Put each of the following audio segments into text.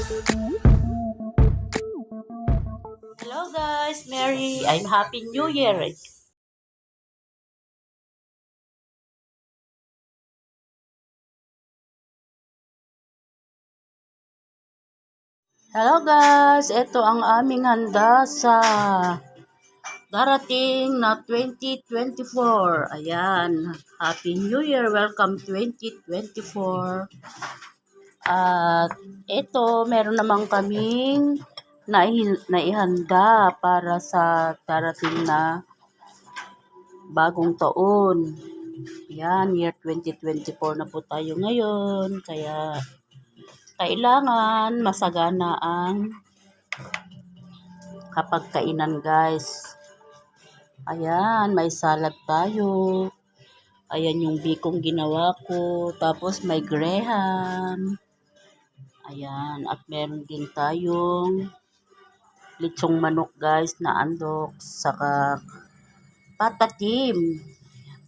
Hello guys, I'm Happy New Year. Hello guys, ito ang aming handa sa darating na 2024. Ayan, Happy New Year, welcome 2024. At ito, meron naman kaming naihanda para sa darating na bagong taon. Yan, year 2024 na po tayo ngayon. Kaya kailangan masagana ang kapagkainan guys. Ayan, may salad tayo. Ayan yung bikong ginawa ko. Tapos may graham. Ayan, at meron din tayong litsong manok guys na andok. Saka patatim.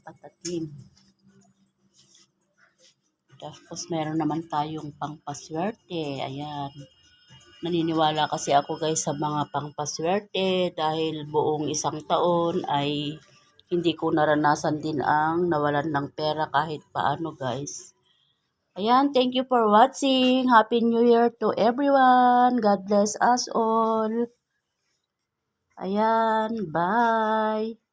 Patatim. Tapos meron naman tayong pangpaswerte. Ayan. Naniniwala kasi ako guys sa mga pangpaswerte dahil buong isang taon ay hindi ko naranasan din ang nawalan ng pera kahit paano guys. Ayan, thank you for watching. Happy New Year to everyone. God bless us all. Ayan, bye.